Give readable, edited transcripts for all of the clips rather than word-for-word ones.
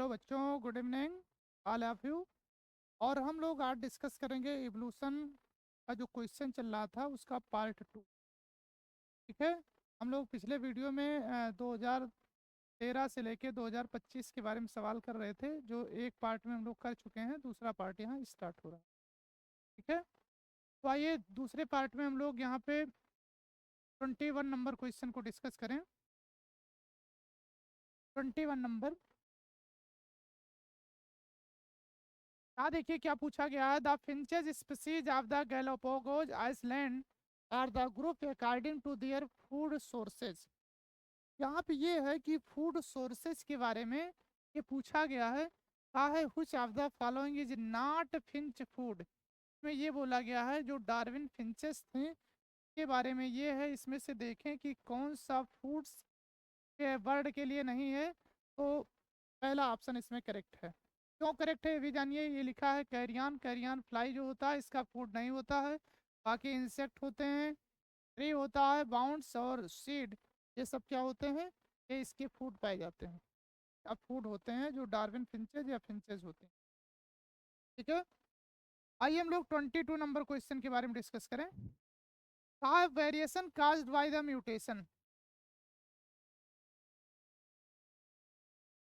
Hello बच्चों, good evening all of you. और हम लोग आज डिस्कस करेंगे इवोल्यूशन का जो क्वेश्चन चल रहा था उसका पार्ट 2। ठीक है। हम लोग पिछले वीडियो में 2013 से लेके 2025 के बारे में सवाल कर रहे थे, जो एक पार्ट में हम लोग कर चुके हैं, दूसरा पार्ट यहाँ स्टार्ट हो रहा है। ठीक है। तो आइए दूसरे पार्ट में हम लोग यहाँ पे 21 नंबर क्वेश्चन को डिस्कस करें। 21 नंबर देखिए क्या पूछा गया है। The finches species of the Galapagos island are the group according to their food sources. यहाँ पे ये है कि फूड सोर्सेज के बारे में ये पूछा गया है। कहा है which of the following is not Finch food. में ये बोला गया है जो डार्विन फिंचेस थे के बारे में ये है, इसमें से देखें कि कौन सा फूड्स के बर्ड के लिए नहीं है। तो पहला ऑप्शन इसमें करेक्ट है। क्यों करेक्ट है ये भी जानिए। ये लिखा है कैरियन। कैरियन फ्लाई जो होता है इसका फूड नहीं होता है, बाकी इंसेक्ट होते हैं, ट्री होता है, बाउंड्स और सीड, ये सब क्या होते हैं, ये इसके फूड पाए जाते हैं। अब फूड होते हैं जो डार्विन फिंचेज या फिंचेज होते हैं। ठीक है। आइए हम लोग 22 नंबर क्वेश्चन के बारे में डिस्कस करें। कहा variation caused by the mutation.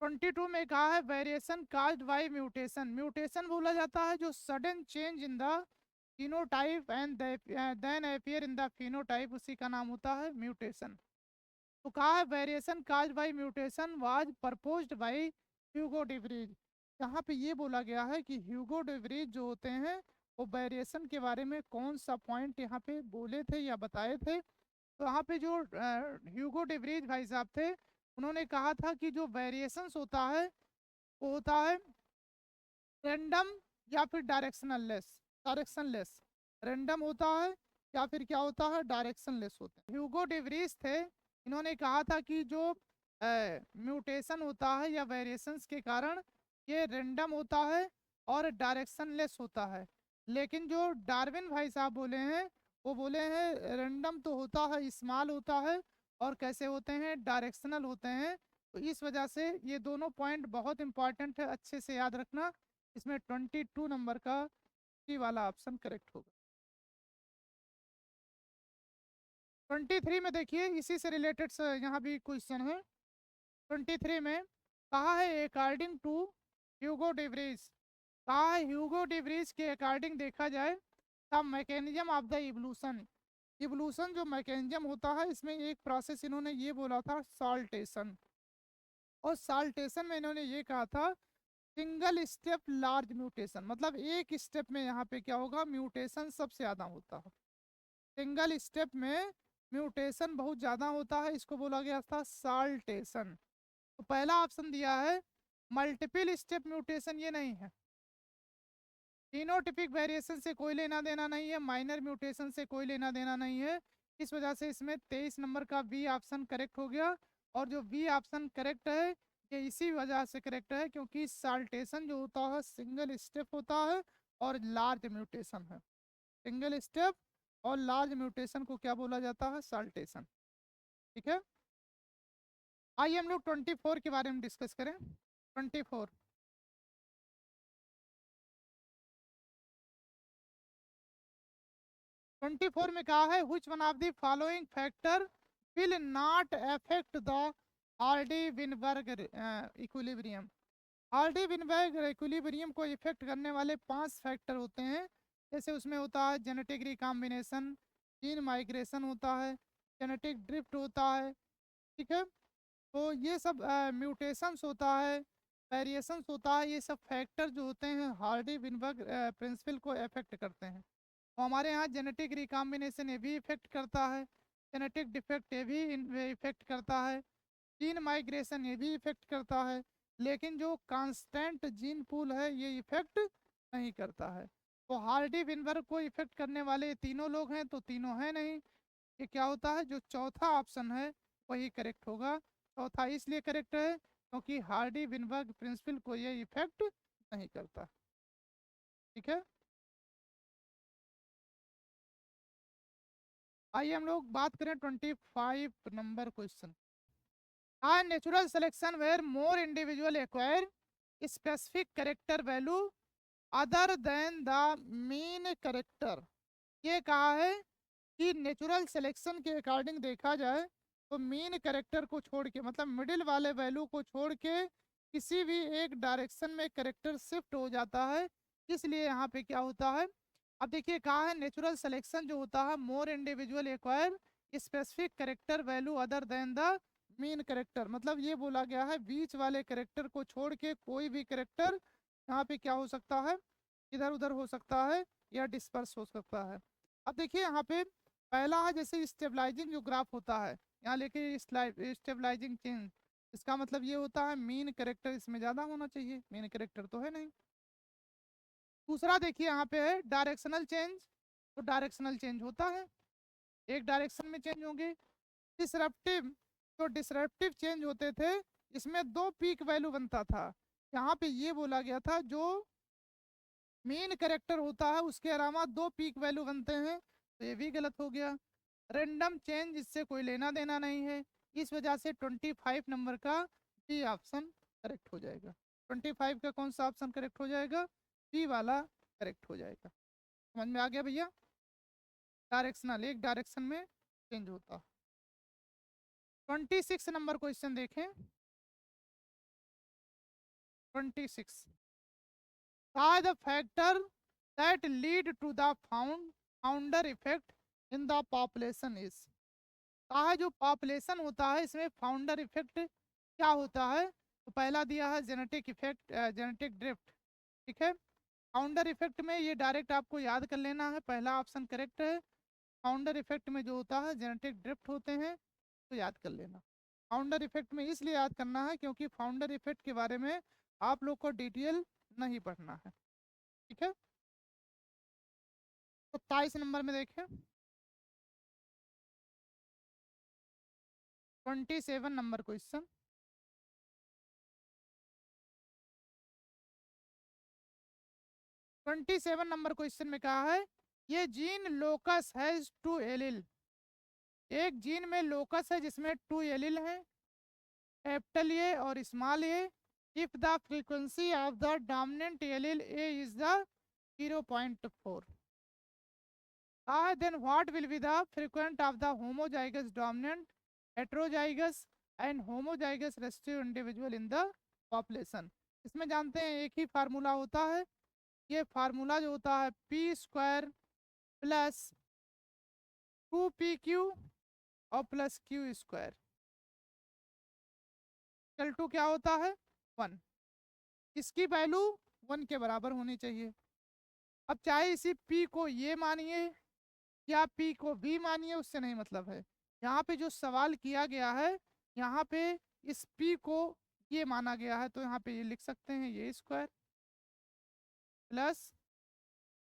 22 में कहा है variation caused by mutation. Mutation बोला जाता है जो sudden change in the phenotype and then appear in the phenotype, उसी का नाम होता है म्यूटेशन। तो कहा है variation caused by mutation was proposed by Hugo de Vries. यहाँ पे ये बोला गया है कि ह्यूगो डिवरीज जो होते हैं वो वेरिएशन के बारे में कौन सा पॉइंट यहाँ पे बोले थे या बताए थे। तो यहाँ पे जो ह्यूगो डिवरीज भाई साहब थे, उन्होंने कहा था कि जो वेरिएशंस होता है वो होता है रैंडम या फिर डायरेक्शनलेस। रैंडम होता है या फिर क्या होता है, डायरेक्शनलेस होता है। ह्यूगो डिवरीज थे, इन्होंने कहा था कि जो म्यूटेशन होता है या वेरिएशंस के कारण ये रैंडम होता है और डायरेक्शनलेस होता है। लेकिन जो डार्विन भाई साहब बोले हैं वो बोले हैं रैंडम तो होता है, स्मॉल होता है, और कैसे होते हैं, डायरेक्शनल होते हैं। तो इस वजह से ये दोनों पॉइंट बहुत इंपॉर्टेंट है, अच्छे से याद रखना। इसमें 22 नंबर का सी वाला ऑप्शन करेक्ट होगा। 23 में देखिए इसी से रिलेटेड यहाँ भी क्वेश्चन है। 23 में कहा है अकॉर्डिंग टू ह्यूगो डिवरीज। कहा है ह्यूगो डिवरीज के अकॉर्डिंग देखा जाए the mechanism of the evolution. Evolution जो मैकेनिज्म होता है इसमें एक प्रोसेस इन्होंने ये बोला था साल्टेशन। और साल्टेशन में इन्होंने ये कहा था सिंगल स्टेप लार्ज म्यूटेशन, मतलब एक स्टेप में यहाँ पे क्या होगा, म्यूटेशन सबसे ज़्यादा होता है। सिंगल स्टेप में म्यूटेशन बहुत ज़्यादा होता है, इसको बोला गया था साल्टेशन। तो पहला ऑप्शन दिया है मल्टीपल स्टेप म्यूटेशन, ये नहीं है। फिनोटिपिक वेरिएशन से कोई लेना देना नहीं है, माइनर म्यूटेशन से कोई लेना देना नहीं है। इस वजह से इसमें 23 नंबर का बी ऑप्शन करेक्ट हो गया। और जो बी ऑप्शन करेक्ट है ये इसी वजह से करेक्ट है क्योंकि साल्टेशन जो होता है सिंगल स्टेप होता है और लार्ज म्यूटेशन है। सिंगल स्टेप और लार्ज म्यूटेशन को क्या बोला जाता है, साल्टेशन। ठीक है। आइए हम लोग 24 के बारे में डिस्कस करें। 24 24 में कहा है which one of the following factor will not affect the Hardy Weinberg equilibrium. Hardy Weinberg equilibrium को इफेक्ट करने वाले 5 फैक्टर होते हैं। जैसे उसमें होता है जेनेटिक रिकॉम्बिनेशन, जीन माइग्रेशन होता है, जेनेटिक ड्रिफ्ट होता है। ठीक है। तो ये सब म्यूटेशंस होता है, वेरिएशंस होता है, ये सब फैक्टर जो होते हैं हार्डी विनबर्ग प्रिंसिपल को अफेक्ट करते हैं। तो हमारे यहाँ जेनेटिक रिकॉम्बिनेशन ये भी इफेक्ट करता है, जेनेटिक डिफेक्ट ये भी इफेक्ट करता है, जीन माइग्रेशन ये भी इफेक्ट करता है। लेकिन जो कांस्टेंट जीन पूल है ये इफेक्ट नहीं करता है। तो हार्डी विनबर्ग को इफेक्ट करने वाले तीनों लोग हैं तो तीनों हैं नहीं। ये क्या होता है, जो चौथा ऑप्शन है वही करेक्ट होगा। चौथा इसलिए करेक्ट है क्योंकि हार्डी विनबर्ग प्रिंसिपल को ये इफेक्ट नहीं करता। ठीक है। आइए हम लोग बात करें 25 number question. Natural selection where more individual acquire specific character value other than the mean character. ये कहा है कि नेचुरल सिलेक्शन के अकॉर्डिंग देखा जाए तो मीन करेक्टर को छोड़ के, मतलब मिडिल वाले वैल्यू को छोड़ के किसी भी एक डायरेक्शन में करेक्टर शिफ्ट हो जाता है। इसलिए यहाँ पे क्या होता है, अब देखिए कहा है नेचुरल सिलेक्शन जो होता है मोर individual acquire specific character value other than the mean character, मतलब ये बोला गया है बीच वाले करेक्टर को छोड़ के कोई भी करेक्टर यहाँ पे क्या हो सकता है, इधर उधर हो सकता है या डिस्पर्स हो सकता है। अब देखिए यहाँ पे पहला है जैसे स्टेबलाइजिंग जो ग्राफ होता है, यहाँ लेके स्टेबलाइजिंग चेंज, इसका मतलब ये होता है मीन करेक्टर इसमें ज़्यादा होना चाहिए, मीन करेक्टर तो है नहीं। दूसरा देखिए यहाँ पे है डायरेक्शनल चेंज, तो डायरेक्शनल चेंज होता है, एक डायरेक्शन में चेंज होंगे। डिसरप्टिव, तो डिसरप्टिव चेंज होते थे, इसमें दो पीक वैल्यू बनता था। यहाँ पे ये बोला गया था जो मेन करेक्टर होता है उसके अलावा दो पीक वैल्यू बनते हैं, तो ये भी गलत हो गया। रैंडम चेंज इससे कोई लेना देना नहीं है, इस वजह से 25 नंबर का बी ऑप्शन करेक्ट हो जाएगा। 25 का कौन सा ऑप्शन करेक्ट हो जाएगा, बी वाला करेक्ट हो जाएगा। समझ में आ गया भैया, डायरेक्शनल एक डायरेक्शन में चेंज होता। 26 नंबर क्वेश्चन देखें। 26 the factor that lead to the founder effect in the population is, कहा जो पॉपुलेशन होता है इसमें फाउंडर इफेक्ट क्या होता है, तो पहला दिया है जेनेटिक इफेक्ट, जेनेटिक ड्रिफ्ट। ठीक है, फाउंडर इफेक्ट में ये डायरेक्ट आपको याद कर लेना है, पहला ऑप्शन करेक्ट है। फाउंडर इफेक्ट में जो होता है जेनेटिक ड्रिफ्ट होते हैं, तो याद कर लेना। फाउंडर इफेक्ट में इसलिए याद करना है क्योंकि फाउंडर इफेक्ट के बारे में आप लोग को डिटेल नहीं पढ़ना है। ठीक है, तो 27 नंबर में देखें। 27 नंबर क्वेश्चन। 27 नंबर क्वेश्चन में कहा है ये gene locus has two allele, एक जीन में लोकस है जिसमें टू एलिल है, कैपिटल ए और small a, if the frequency of the dominant allele A is the 0.4, then what will be the frequent of the homozygous dominant heterozygous and homozygous recessive individual in the population। इसमें जानते हैं एक ही formula होता है, ये formula जो होता है पी स्क्वायर प्लस 2pq और plus Q square equal to क्या होता है 1, इसकी वैल्यू 1 के बराबर होनी चाहिए। अब चाहे इसी p को ये मानिए या p को b मानिए, उससे नहीं मतलब है, यहाँ पे जो सवाल किया गया है यहाँ पे इस p को ये माना गया है, तो यहाँ पे ये लिख सकते हैं ये square plus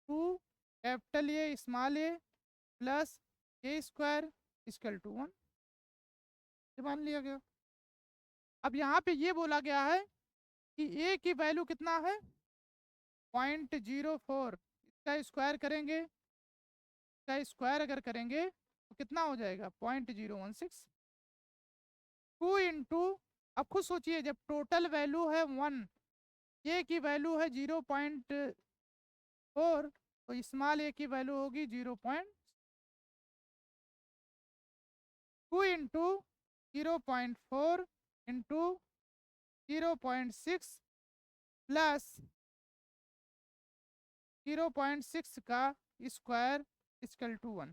2 capital A small a plus a square equal to 1, ये मान लिया गया। अब यहाँ पे ये बोला गया है कि a की वैल्यू कितना है 0.04, इसका स्क्वायर करेंगे, इसका स्क्वायर अगर करेंगे तो कितना हो जाएगा 0.016, 2 इंटू, अब खुद सोचिए जब टोटल वैल्यू है 1, ए की वैल्यू है 0.4, तो स्मॉल ए की वैल्यू होगी 0.2 इंटू 0.4 इंटू 0.6 प्लस 0.6 का स्क्वायर इक्वल टू 1।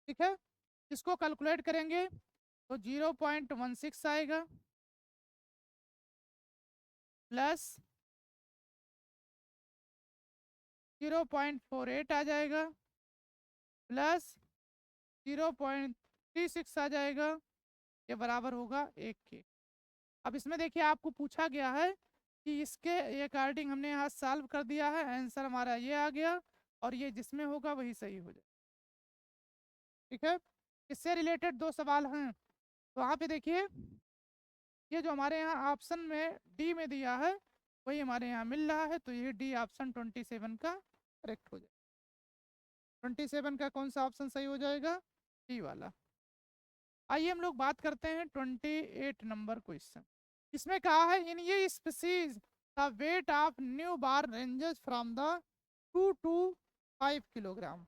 ठीक है, इसको कैलकुलेट करेंगे तो 0.16 आएगा प्लस 0.48 आ जाएगा प्लस 0.36 आ जाएगा, ये बराबर होगा 1 के। अब इसमें देखिए आपको पूछा गया है कि इसके अकॉर्डिंग हमने यहाँ सॉल्व कर दिया है, आंसर हमारा ये आ गया और ये जिसमें होगा वही सही हो जाए। ठीक है, इससे रिलेटेड दो सवाल हैं, तो वहाँ पे देखिए ये जो हमारे यहाँ ऑप्शन में डी में दिया है वही हमारे यहाँ मिल रहा है, तो ये डी ऑप्शन 27 का करेक्ट हो जाए। 27 का कौन सा ऑप्शन सही हो जाएगा, डी वाला। आइए हम लोग बात करते हैं 28 नंबर क्वेश्चन। इसमें कहा है इन ये species the weight of new bar ranges from the 2 to 5 kilogram.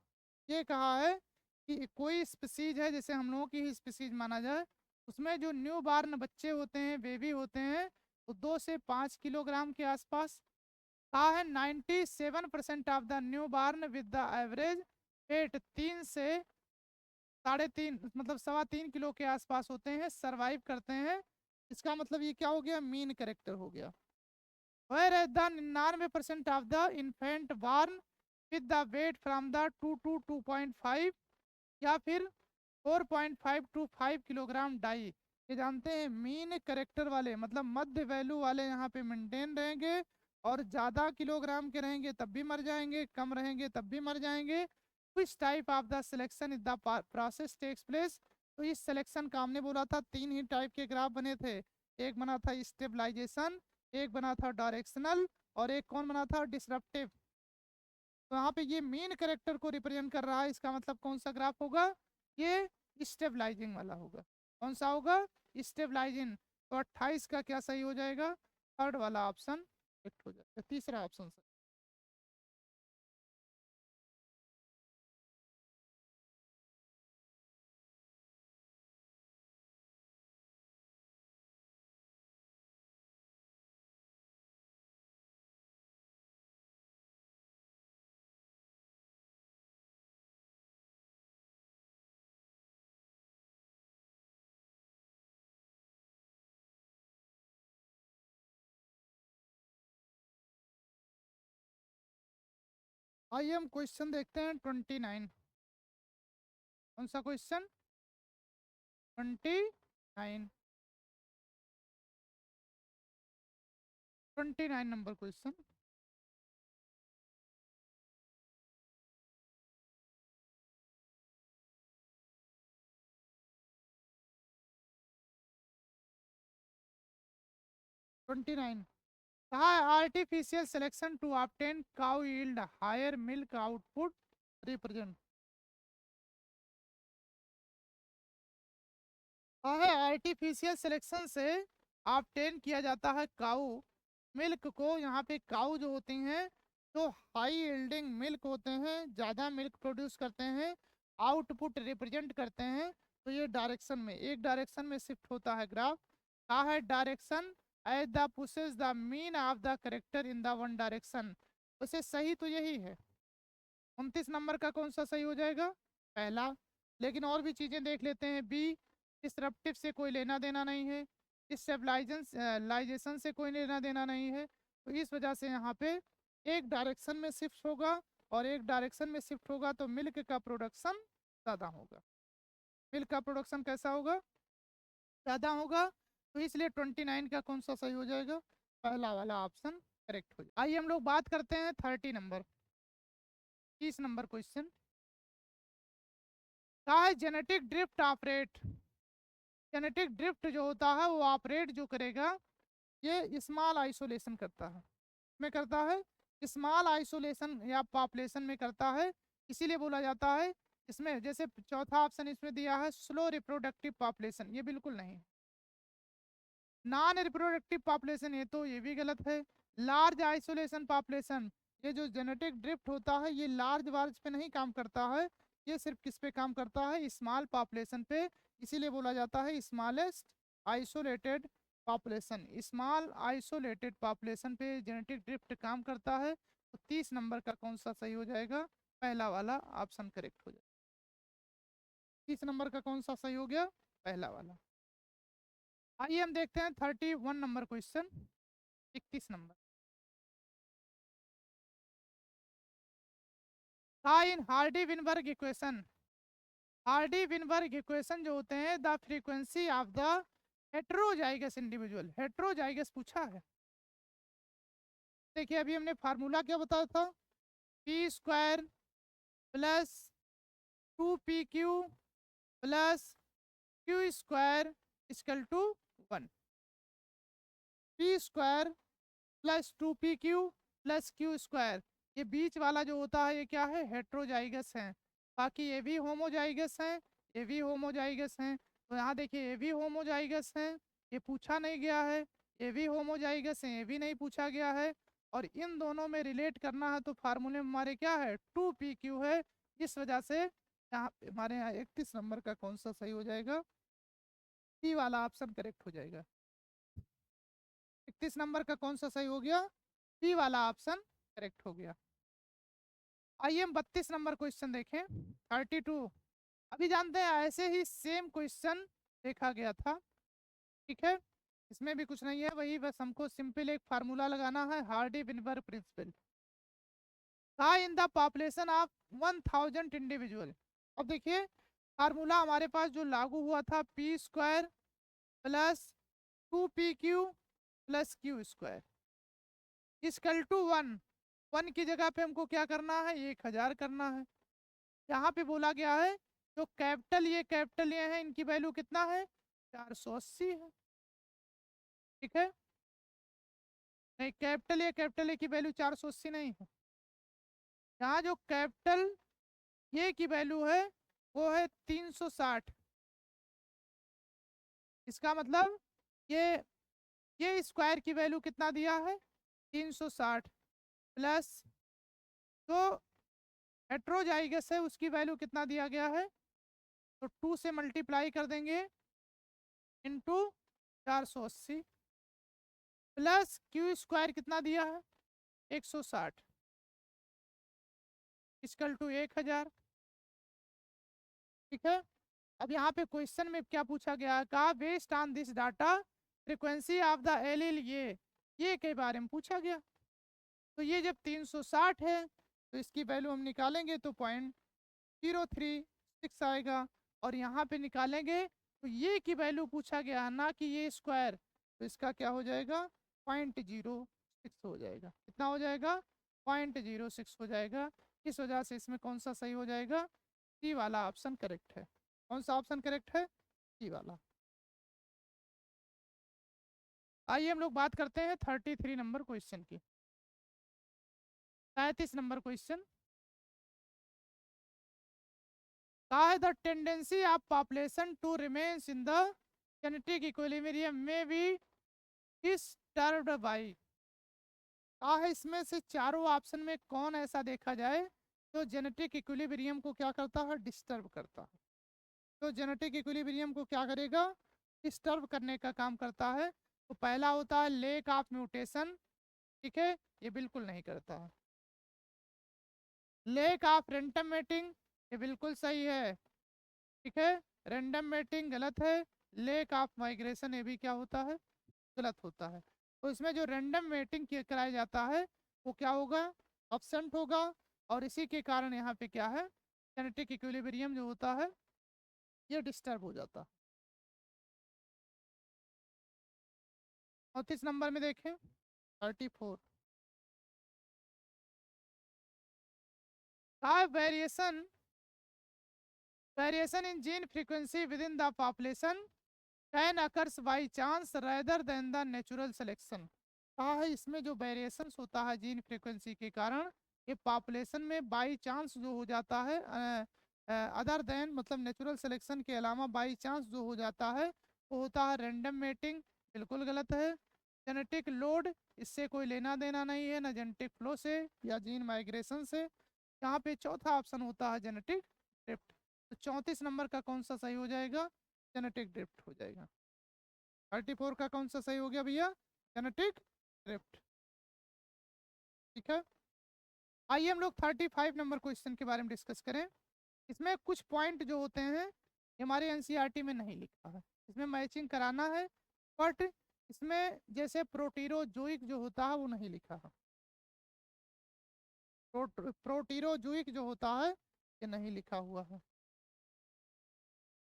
ये कहा है कि कोई स्पीसीज है, जैसे हम लोगों की ही स्पीसीज माना जाए, उसमें जो न्यू बार्न बच्चे होते हैं, बेबी होते हैं, वो 2 से 5 किलोग्राम के आसपास। कहा है 97% of the newborn with the average weight 3 से 3.5 मतलब 3.25 किलो के आसपास होते हैं, सरवाइव करते हैं। इसका मतलब ये क्या हो गया, मीन करेक्टर हो गया। Whereas the 99% of the infant born with the weight from the 2 to 2.5 या फिर 4.5 to 5 किलोग्राम डाई, ये जानते हैं मीन करेक्टर वाले, मतलब मध्य वैल्यू वाले यहाँ पे मेंटेन रहेंगे, और ज़्यादा किलोग्राम के रहेंगे तब भी मर जाएंगे, कम रहेंगे तब भी मर जाएंगे। which type of the selection is the process takes place. तो इस सिलेक्शन का हमने बोला था 3 ही टाइप के ग्राफ बने थे। एक बना था स्टेबलाइजेशन, एक बना था डायरेक्शनल, और एक कौन बना था, डिसरप्टिव। तो यहाँ पे ये मेन करेक्टर को रिप्रेजेंट कर रहा है, इसका मतलब कौन सा ग्राफ होगा, ये स्टेबलाइजिंग वाला होगा। कौन सा होगा, स्टेबलाइजिंग। तो 28 का क्या सही हो जाएगा, थर्ड वाला ऑप्शन करेक्ट हो जाएगा, तीसरा ऑप्शन सही। आइए हम क्वेश्चन देखते हैं 29। कौन सा question, 29। 29 number question. Twenty nine कहा है artificial selection to obtain cow yield higher milk output represent. कहा है आर्टिफिशियल सिलेक्शन से ऑब्टेन किया जाता है काउ मिल्क को। यहाँ पे काउ जो होती हैं जो हाई यील्डिंग मिल्क होते हैं, ज़्यादा मिल्क प्रोड्यूस करते हैं, आउटपुट रिप्रेजेंट करते हैं। तो ये डायरेक्शन में, एक डायरेक्शन में शिफ्ट होता है ग्राफ। कहा है direction as the pushes the mean of the character in the one direction. वैसे सही तो यही है, 29 नंबर का कौन सा सही हो जाएगा, पहला। लेकिन और भी चीज़ें देख लेते हैं। बी, डिसरप्टिव से कोई लेना देना नहीं है, स्टेबलाइजेशन से कोई लेना देना नहीं है। तो इस वजह से यहाँ पे एक डायरेक्शन में शिफ्ट होगा, और एक डायरेक्शन में शिफ्ट होगा तो मिल्क का प्रोडक्शन ज़्यादा होगा। मिल्क का प्रोडक्शन कैसा होगा, ज़्यादा होगा। तो इसलिए 29 का कौन सा सही हो जाएगा, पहला वाला ऑप्शन करेक्ट हो जाएगा। आइए हम लोग बात करते हैं 30 नंबर, 30 नंबर क्वेश्चन। क्या है genetic drift operate. Genetic drift जो होता है वो ऑपरेट जो करेगा, ये स्मॉल आइसोलेशन करता है, में करता है स्मॉल आइसोलेशन या पॉपुलेशन में करता है। इसीलिए बोला जाता है इसमें, जैसे चौथा ऑप्शन इसमें दिया है स्लो रिप्रोडक्टिव पॉपुलेशन, ये बिल्कुल नहीं। नॉन रिप्रोडक्टिव पॉपुलेशन, ये तो ये भी गलत है। लार्ज आइसोलेशन पॉपुलेशन, ये जो जेनेटिक ड्रिफ्ट होता है ये लार्ज वार्ज पे नहीं काम करता है, ये सिर्फ किस पे काम करता है, स्मॉल पॉपुलेशन पे। इसीलिए बोला जाता है smallest isolated population. Small isolated population पे जेनेटिक ड्रिफ्ट काम करता है। तो 30 नंबर का कौन सा सही हो जाएगा, पहला वाला ऑप्शन करेक्ट हो जाएगा। 30 नंबर का कौन सा सही हो गया, पहला वाला। आइए हम देखते हैं 31 नंबर क्वेश्चन, 31 नंबर। था in Hardy Weinberg equation, Hardy Weinberg equation जो होते हैं the frequency of the heterozygous individual, heterozygous पूछा है। देखिए अभी हमने फार्मूला क्या बताया था, P square plus 2pq plus Q square equal to 1। P square plus 2pq plus Q square, ये बीच वाला जो होता है ये क्या है, हेट्रोजाइगस है। बाकी ये भी होमोजाइगस है, ये भी होमोजाइगस हैं। तो यहाँ देखिए ये भी होमोजाइगस हैं, ये पूछा नहीं गया है। ये भी होमोजाइगस है, ये भी नहीं पूछा गया है। और इन दोनों में रिलेट करना है तो फार्मूले में हमारे क्या है, 2pq है। इस वजह से यहाँ पे हमारे यहाँ 31 नंबर का कौन सा सही हो जाएगा, सी वाला ऑप्शन करेक्ट हो जाएगा। 31 नंबर का कौन सा सही हो गया, सी वाला ऑप्शन करेक्ट हो गया। आइए हम 32 नंबर क्वेश्चन देखें। 32 अभी जानते हैं ऐसे ही सेम क्वेश्चन देखा गया था, ठीक है। इसमें भी कुछ नहीं है, वही बस हमको सिंपल एक फार्मूला लगाना है, हार्डी विनबर प्रिंसिपल। कहा in the population of 1000 individual. अब देखिए फार्मूला हमारे पास जो लागू हुआ था, P square plus 2pq plus Q square equal to 1। 1 की जगह पे हमको क्या करना है, 1000 करना है। यहाँ पे बोला गया है जो कैपिटल ये है, इनकी वैल्यू कितना है, 480 है, ठीक है। नहीं, कैपिटल ए की वैल्यू 480 नहीं है। यहाँ जो कैपिटल ए की वैल्यू है वो है 360। इसका मतलब ये स्क्वायर की वैल्यू कितना दिया है, 360 प्लस जो हेट्रोजाइगस है उसकी वैल्यू कितना दिया गया है, तो 2 से मल्टीप्लाई कर देंगे इंटू 480 प्लस क्यू स्क्वायर कितना दिया है, 160 इक्वल टू 1000, ठीक है। अब यहाँ पे क्वेश्चन में क्या पूछा गया है, कहा based on this data frequency of the allele ये के बारे में पूछा गया। तो ये जब 360 है तो इसकी वैल्यू हम निकालेंगे तो 0.036 आएगा। और यहाँ पे निकालेंगे तो ये की वैल्यू पूछा गया ना कि ये स्क्वायर, तो इसका क्या हो जाएगा, 0.06 हो जाएगा। कितना हो जाएगा, 0.06 हो जाएगा। इस वजह से इसमें कौन सा सही हो जाएगा, सी वाला ऑप्शन करेक्ट है। कौन सा ऑप्शन करेक्ट है, सी वाला। आइए हम लोग बात करते हैं 33 नंबर क्वेश्चन की। 33 नंबर क्वेश्चन कहा है the tendency of population to remains in the genetic equilibrium में बी डिस्टर्ब्ड बाय। कहा है इसमें से चारों ऑप्शन में कौन ऐसा देखा जाए तो जेनेटिक इक्विलिब्रियम को क्या करता है, डिस्टर्ब करता है। तो जेनेटिक इक्विलिब्रियम को क्या करेगा, डिस्टर्ब करने का काम करता है। तो पहला होता है लेक ऑफ म्यूटेशन, ठीक है, ये बिल्कुल नहीं करता है। लेक ऑफ रैंडम मेटिंग, ये बिल्कुल सही है, ठीक है। रैंडम मेटिंग गलत है। लेक ऑफ माइग्रेशन, ये भी क्या होता है, गलत होता है। तो इसमें जो रैंडम मेटिंग कराया जाता है वो क्या होगा, एब्सेंट होगा। और इसी के कारण यहाँ पे क्या है, जेनेटिक इक्विलिब्रियम जो होता है ये डिस्टर्ब हो जाता है। 34 नंबर में देखें 34 variation in gene frequency within the population can occurs by chance rather than the natural selection। कहा है इसमें जो वेरिएशन होता है जीन फ्रीक्वेंसी के कारण, ये पॉपुलेशन में बाई चांस जो हो जाता है, अदर देन मतलब नेचुरल सिलेक्शन के अलावा बाई चांस जो हो जाता है वो होता है रैंडम मेटिंग, बिल्कुल गलत है। जेनेटिक लोड, इससे कोई लेना देना नहीं है, ना जेनेटिक फ्लो से या जीन माइग्रेशन से। यहाँ पे चौथा ऑप्शन होता है जेनेटिक ड्रिफ्ट। तो 34 नंबर का कौन सा सही हो जाएगा, जेनेटिक ड्रिफ्ट हो जाएगा। 34 का कौन सा सही हो गया भैया, जेनेटिक ड्रिफ्ट, ठीक है। आइए हम लोग 35 नंबर क्वेश्चन के बारे में डिस्कस करें। इसमें कुछ पॉइंट जो होते हैं हमारे एनसीईआरटी में नहीं लिखा है, इसमें मैचिंग कराना है। बट इसमें जैसे प्रोटीरोजोइक जो होता है वो नहीं लिखा है, प्रोटीरोजोइक जो होता है ये नहीं लिखा हुआ है।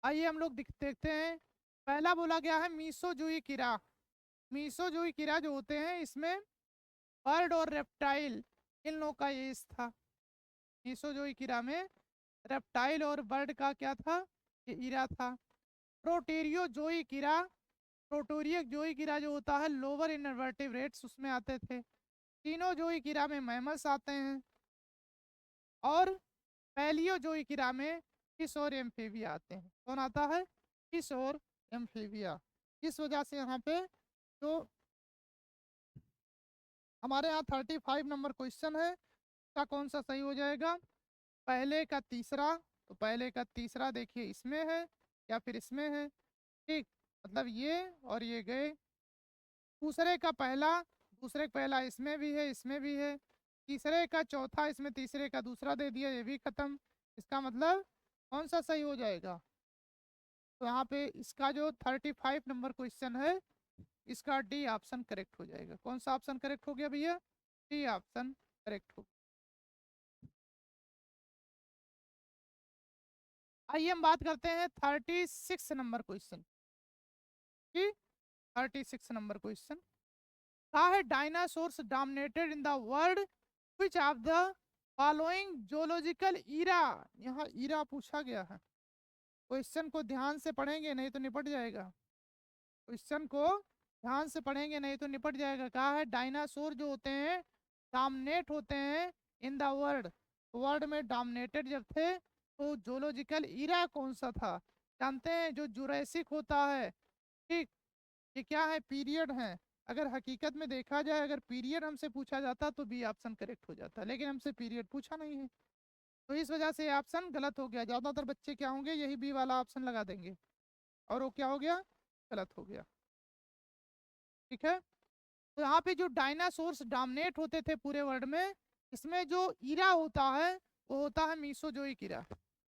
आइए हम लोग देखते हैं। पहला बोला गया है मीसोजोई कीड़ा। मीसोजोई कीड़ा जो होते हैं इसमें बर्ड और रेप्टाइल इन लोगों का ये था। मीसोजोई कीड़ा में रेप्टाइल और बर्ड का क्या था, ये ईरा था। प्रोटेरियोजोई कीड़ा, प्रोटोरियोजोई कीड़ा जो होता है लोअर इनवर्टेब्रेट्स उसमें आते थे। टीनोजोई कीड़ा में मैमल्स आते हैं। और पैलियोजोई कीड़ा में फिश और एम्फीबिया आते हैं। कौन आता है, फिश और एम्फीबिया। इस वजह से यहाँ पे जो हमारे यहाँ 35 नंबर क्वेश्चन है, का कौन सा सही हो जाएगा? पहले का तीसरा, तो पहले का तीसरा देखिए इसमें है या फिर इसमें है, ठीक, मतलब ये और ये गए। दूसरे का पहला, दूसरे का पहला इसमें भी है, इसमें भी है। तीसरे का चौथा, इसमें तीसरे का दूसरा दे दिया, ये भी खत्म। इसका मतलब कौन सा सही हो जाएगा? तो यहाँ पे इसका जो 35 नंबर क्वेश्चन है, इसका डी ऑप्शन करेक्ट हो जाएगा। कौन सा ऑप्शन करेक्ट हो गया भैया? डी ऑप्शन करेक्ट हो। आइए हम बात करते हैं 36 नंबर क्वेश्चन की। 36 नंबर क्वेश्चन कहा है, dinosaurs dominated in the world which of the following zoological era. यहाँ ईरा पूछा गया है। क्वेश्चन को ध्यान से पढ़ेंगे नहीं तो निपट जाएगा। क्वेश्चन को ध्यान से पढ़ेंगे नहीं तो निपट जाएगा। कहा है डायनासोर जो होते हैं डोमिनेट होते हैं इन द वर्ल्ड, वर्ल्ड में डोमिनेटेड जब थे तो जोलॉजिकल ईरा कौन सा था? जानते हैं जो जुरैसिक होता है, ठीक, ये क्या है? पीरियड है। अगर हकीकत में देखा जाए, अगर पीरियड हमसे पूछा जाता तो बी ऑप्शन करेक्ट हो जाता, लेकिन हमसे पीरियड पूछा नहीं है, तो इस वजह से ऑप्शन गलत हो गया। ज़्यादातर बच्चे क्या होंगे, यही बी वाला ऑप्शन लगा देंगे और वो क्या हो गया? गलत हो गया। ठीक है, तो यहाँ पे जो डायनासोर्स डोमिनेट होते थे पूरे वर्ल्ड में, इसमें जो ईरा होता है वो होता है मीसोजोइक ईरा।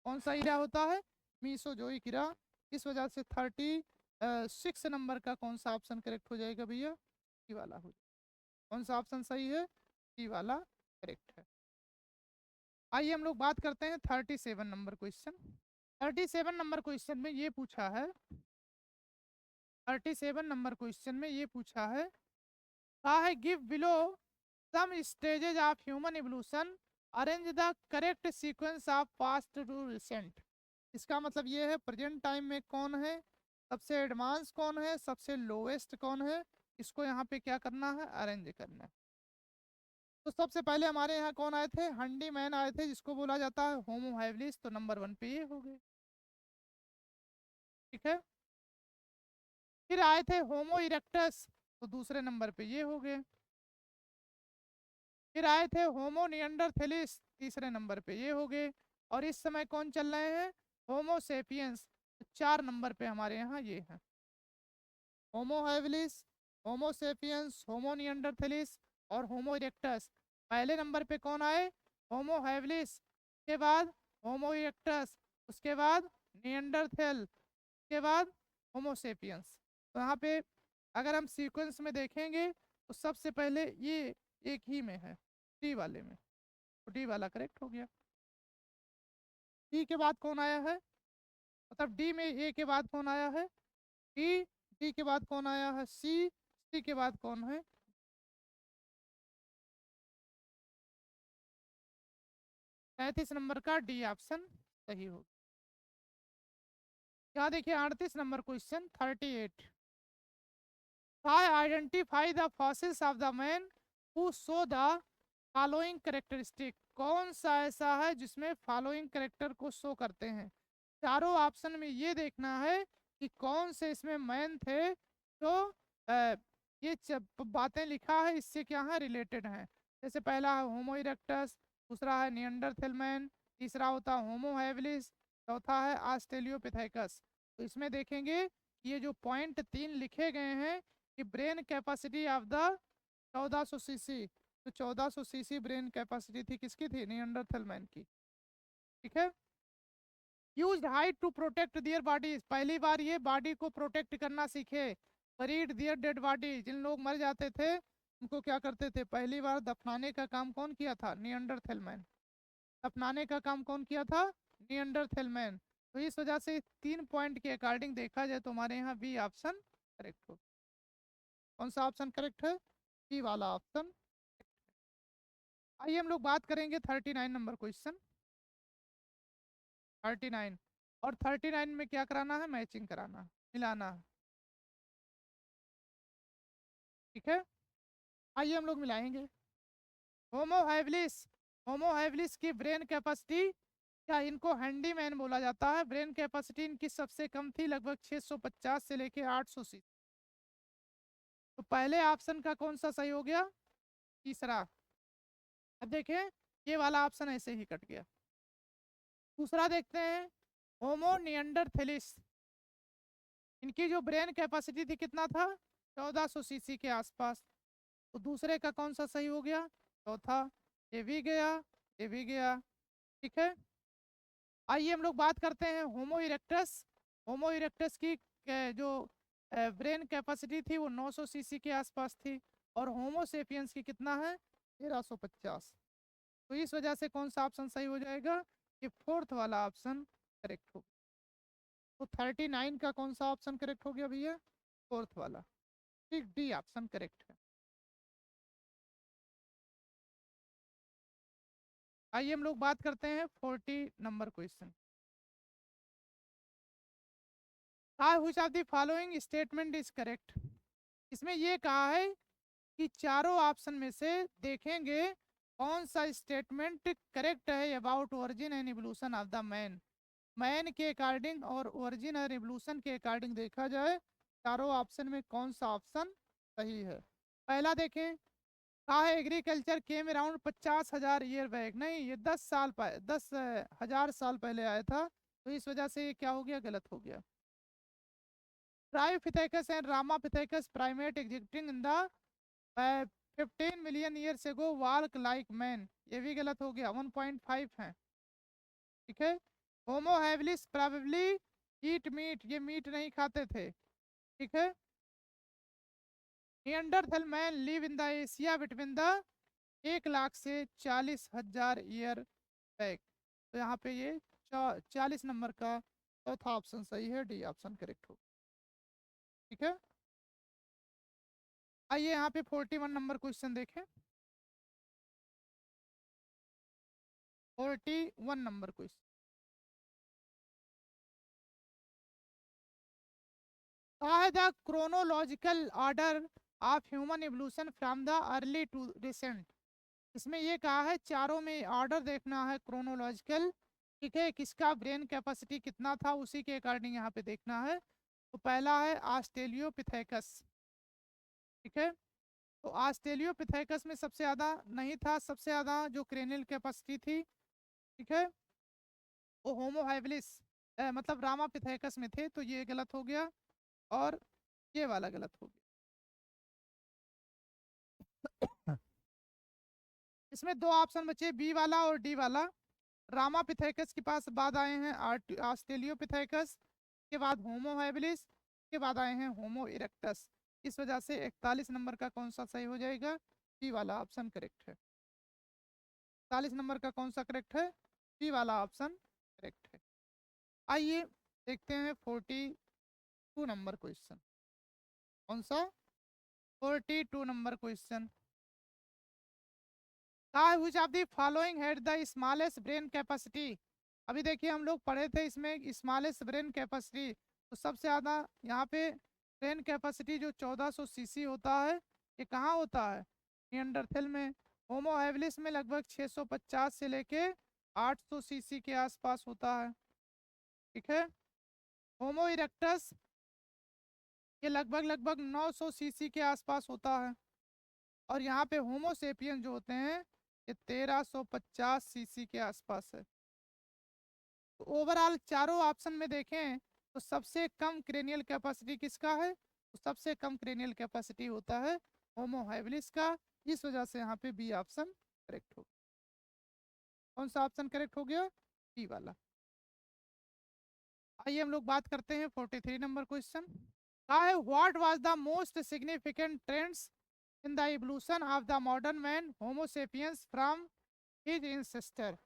कौन सा ईरा होता है? मीसोजोइक ईरा। इस वजह से 36 नंबर का कौन सा ऑप्शन करेक्ट हो जाएगा भैया? सी वाला हो जाएगा। कौन सा ऑप्शन सही है? सी वाला करेक्ट है। आइए हम लोग बात करते हैं 37 नंबर क्वेश्चन। 37 नंबर क्वेश्चन में ये पूछा है, 37 नंबर क्वेश्चन में ये पूछा है, कहा है give below some stages of human evolution, arrange the correct sequence of past to recent. इसका मतलब ये है प्रेजेंट टाइम में कौन है, सबसे एडवांस कौन है, सबसे लोवेस्ट कौन है, इसको यहाँ पे क्या करना है? अरेंज करना है। तो सबसे पहले हमारे यहाँ कौन आए थे? हंडी मैन आए थे, जिसको बोला जाता है होमो हैबिलिस, तो नंबर 1 पे ये हो गए। ठीक है, फिर आए थे होमो इरेक्टस, तो दूसरे नंबर पे ये हो गए। फिर आए थे होमो निएंडरथैलिस, तीसरे नंबर पे ये हो गए। और इस समय कौन चल रहे हैं? होमो सेपियंस, तो 4 नंबर पे हमारे यहाँ ये है। होमो हैबिलिस, होमो सेपियंस, होमो निएंडरथैलिस और होमो इरेक्टस। पहले नंबर पे कौन आए? होमो हैबिलिस, के बाद होमो इरेक्टस, उसके बाद निएंडरथैल, के बाद होमो सेपियंस। तो यहाँ पे अगर हम सीक्वेंस में देखेंगे तो सबसे पहले ये एक ही में है, डी वाले में, तो डी वाला करेक्ट हो गया। डी के बाद कौन आया है? मतलब डी में ए के बाद कौन आया है? डी। डी के बाद कौन आया है? सी। सी के बाद कौन है? 37 नंबर का डी ऑप्शन सही होगा। यहाँ देखिए 38 number question 38, identify the fossils of the man who show the following characteristic. कौन सा ऐसा है जिसमें फॉलोइंग करेक्टर को शो करते हैं? चारों ऑप्शन में ये देखना है कि कौन से इसमें मैन थे तो ये बातें लिखा है इससे क्या है? रिलेटेड हैं। जैसे पहला है होमो इरेक्टस, दूसरा है निएंडरथैल मैन, तीसरा होता है होमो हैबिलिस, चौथा है ऑस्ट्रेलियोपिथेकस। तो इसमें देखेंगे कि ये जो पॉइंट 3 लिखे गए हैं कि brain capacity of the 1400 CC, तो 1400 सीसी ब्रेन कैपेसिटी थी, किसकी थी? निएंडरथैल मैन की। ठीक है, used hide to protect their body, पहली बार ये बॉडी को प्रोटेक्ट करना सीखे। बरीड दियर डेड बॉडी, जिन लोग मर जाते थे उनको क्या करते थे? पहली बार दफनाने का काम कौन किया था? निएंडरथैल मैन। दफनाने का काम कौन किया था? निएंडरथैल मैन। तो इस वजह से 3 पॉइंट के अकॉर्डिंग देखा जाए तो हमारे यहाँ बी ऑप्शन करेक्ट हो। कौन सा ऑप्शन करेक्ट है? बी वाला ऑप्शन। आइए हम लोग बात करेंगे 39 नंबर क्वेश्चन। 39, और 39 में क्या कराना है? मैचिंग कराना, मिलाना है। ठीक है, आइए हम लोग मिलाएंगे। होमो हैबिलिस, होमो हैबिलिस की ब्रेन कैपेसिटी, क्या इनको हैंडीमैन बोला जाता है? ब्रेन कैपेसिटी इनकी सबसे कम थी, लगभग 650 से लेके 800 सी। तो पहले ऑप्शन का कौन सा सही हो गया? तीसरा। अब देखें, ये वाला ऑप्शन ऐसे ही कट गया। दूसरा देखते हैं, होमो निएंडरथैलिस, इनकी जो ब्रेन कैपेसिटी थी कितना था, 1400 सीसी के आसपास। तो दूसरे का कौन सा सही हो गया, चौथा। ये भी गया, ये भी गया। ठीक है, आइए हम लोग बात करते हैं होमो इरेक्टस। होमो इरेक्टस की जो ब्रेन कैपेसिटी थी वो 900 सीसी के आसपास थी, और होमो सेपियंस की कितना है, 1350। तो इस वजह से कौन सा ऑप्शन सही हो जाएगा, ये फोर्थ वाला ऑप्शन करेक्ट हो। तो 39 का कौन सा ऑप्शन करेक्ट हो गया भैया, फोर्थ वाला। ठीक, डी ऑप्शन करेक्ट है। आइए हम लोग बात करते हैं 40 number question. Which of the following statement is correct. इसमें ये कहा है कि चारों ऑप्शन में से देखेंगे कौन सा स्टेटमेंट करेक्ट है about origin and evolution of the man. Man के अकॉर्डिंग और ओरिजिन और इवोल्यूशन के अकॉर्डिंग देखा जाए चारों ऑप्शन में कौन सा ऑप्शन सही है। पहला देखें, कहा है agriculture came around 50,000 year back. नहीं, ये 10,000 पहले आया था, तो इस वजह से ये क्या हो गया, गलत हो गया। Dryopithecus and Ramapithecus primate existing in the 15 million years ago walk like man, ये भी गलत हो गया, 1.5 है। ठीक है, Homo habilis probably eat meat, ये मीट नहीं खाते थे। ठीक है, Neanderthal man live in the Asia between the 1 lakh से 40,000 ईयर बैक। तो यहाँ पे ये 40 नंबर का चौथा ऑप्शन सही है, डी ऑप्शन करेक्ट हो। ठीक है, आइए यहाँ पे 41 नंबर क्वेश्चन देखें। 41 नंबर क्वेश्चन, कहा है the chronological order of human evolution from the early to recent. इसमें ये कहा है चारों में ऑर्डर देखना है क्रोनोलॉजिकल। ठीक है, किसका ब्रेन कैपेसिटी कितना था उसी के अकॉर्डिंग यहाँ पे देखना है। तो पहला है ऑस्ट्रेलियोपिथेकस। ठीक है, तो ऑस्ट्रेलियोपिथेकस में सबसे ज़्यादा नहीं था, सबसे ज़्यादा जो क्रेनियल कैपेसिटी थी, ठीक है, वो होमो हैबिलिस मतलब रामापिथेकस में थे, तो ये गलत हो गया, और ये वाला गलत हो गया। इसमें दो ऑप्शन बचे, बी वाला और डी वाला। रामापिथेकस के पास बाद आए हैं ऑस्ट्रेलियोपिथेकस, के बाद होमो हैबिलिस, के बाद आए हैं होमो इरेक्टस। इस वजह से 41 नंबर का कौन सा सही हो जाएगा, बी वाला ऑप्शन करेक्ट है। 41 नंबर का कौन सा करेक्ट है, बी वाला ऑप्शन करेक्ट है। आइए देखते हैं 42 नंबर क्वेश्चन। कौन सा, 42 number question, which of the following had the smallest brain capacity. अभी देखिए हम लोग पढ़े थे इसमें स्मॉलेस्ट ब्रेन कैपेसिटी, तो सबसे ज़्यादा यहाँ पे ब्रेन कैपेसिटी जो 1400 सीसी होता है, ये कहाँ होता है, निएंडरथल में। होमो हैबिलिस में लगभग 650 से लेके 800 सीसी के आसपास होता है। ठीक है, होमो इरेक्टस ये लगभग लगभग 900 सीसी के आसपास होता है, और यहाँ पे होमो सेपियन जो होते हैं ये 1350 सीसी के आसपास है। तो ओवरऑल चारों ऑप्शन में देखें तो सबसे कम क्रेनियल कैपेसिटी किसका है, तो सबसे कम क्रेनियल कैपेसिटी होता है होमो हैबिलिस का। इस वजह से यहाँ पे बी ऑप्शन करेक्ट हो। कौन सा ऑप्शन करेक्ट हो गया, बी वाला। आइए हम लोग बात करते हैं 43 नंबर क्वेश्चन। कहा है what was the most significant trends in the evolution of the modern man homo sapiens from his ancestor.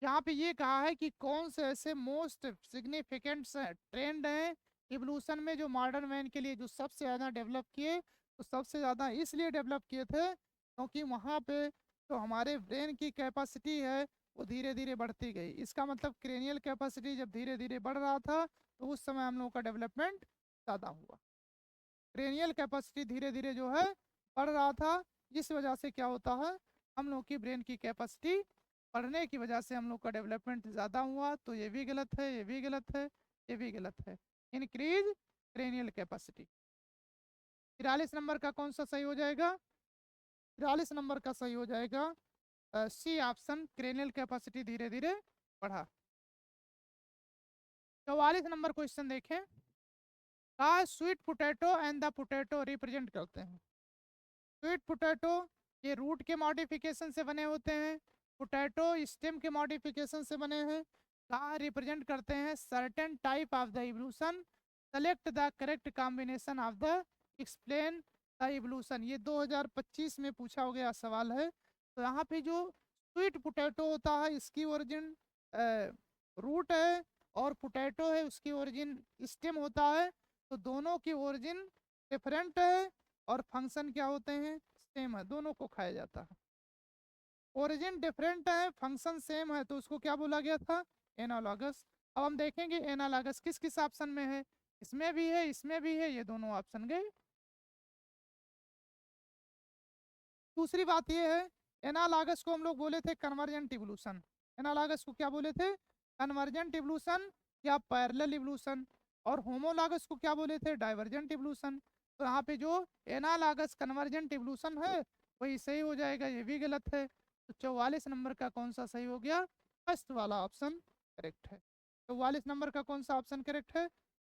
यहाँ पे ये कहा है कि कौन से ऐसे मोस्ट सिग्निफिकेंट ट्रेंड हैं इवोल्यूशन में जो मॉडर्न मैन के लिए जो सबसे ज़्यादा डेवलप किए। तो सबसे ज़्यादा इसलिए डेवलप किए थे क्योंकि वहाँ पे जो हमारे ब्रेन की कैपेसिटी है वो धीरे धीरे बढ़ती गई। इसका मतलब क्रेनियल कैपेसिटी जब धीरे धीरे बढ़ रहा था तो उस समय हम लोगों का डेवलपमेंट ज़्यादा हुआ। क्रेनियल कैपेसिटी धीरे धीरे जो है बढ़ रहा था, इस वजह से क्या होता है, हम लोग की ब्रेन की कैपेसिटी बढ़ने की वजह से हम लोग का डेवलपमेंट ज़्यादा हुआ। तो ये भी गलत है, ये भी गलत है, ये भी गलत है। Increase cranial capacity. 43 नंबर का कौन सा सही हो जाएगा, 43 नंबर का सही हो जाएगा सी ऑप्शन, क्रेनियल कैपेसिटी धीरे धीरे बढ़ा। 44 नंबर क्वेश्चन देखें, का sweet potato and the potato represent करते हैं। स्वीट पोटैटो ये रूट के मॉडिफिकेशन से बने होते हैं, पोटैटो स्टेम के मॉडिफिकेशन से बने हैं। का रिप्रेजेंट करते हैं certain type of the evolution, select the correct combination of the, explain the evolution. ये 2025 में पूछा गया सवाल है। तो यहाँ पे जो स्वीट पोटैटो होता है इसकी ओरिजिन रूट है, और पोटैटो है उसकी ओरिजिन स्टेम होता है। तो दोनों की ओरिजिन डिफरेंट है और फंक्शन क्या होते हैं, सेम है, दोनों को खाया जाता है। ओरिजिन डिफरेंट है, फंक्शन सेम है, तो उसको क्या बोला गया था, एनालॉगस। अब हम देखेंगे एनालॉगस किस किस ऑप्शन में है, इसमें भी है, इसमें भी है, ये दोनों ऑप्शन गए। दूसरी बात ये है, एनालॉगस को हम लोग बोले थे कन्वर्जेंट इवोल्यूशन। एनालॉगस को क्या बोले थे, कन्वर्जेंट इवोल्यूशन या पैरेलल इवोल्यूशन। और होमोलॉगस को क्या बोले थे, डाइवर्जेंट इवोल्यूशन। तो यहाँ पे जो एनालॉगस कन्वर्जेंट इवोल्यूशन है वही सही हो जाएगा, ये भी गलत है। तो 44 नंबर का कौन सा सही हो गया, फर्स्ट वाला ऑप्शन करेक्ट है। 44 नंबर का कौन सा ऑप्शन करेक्ट है,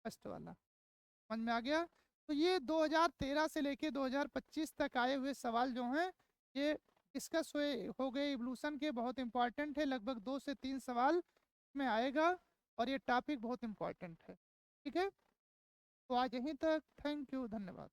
फर्स्ट वाला। समझ में आ गया। तो ये 2013 से लेके 2025 तक आए हुए सवाल जो हैं ये डिस्कस हुए हो गए इवोल्यूशन के, बहुत इंपॉर्टेंट है, लगभग 2 से 3 सवाल में आएगा और ये टॉपिक बहुत इंपॉर्टेंट है। ठीक है, तो आज यहीं तक, थैंक यू, धन्यवाद।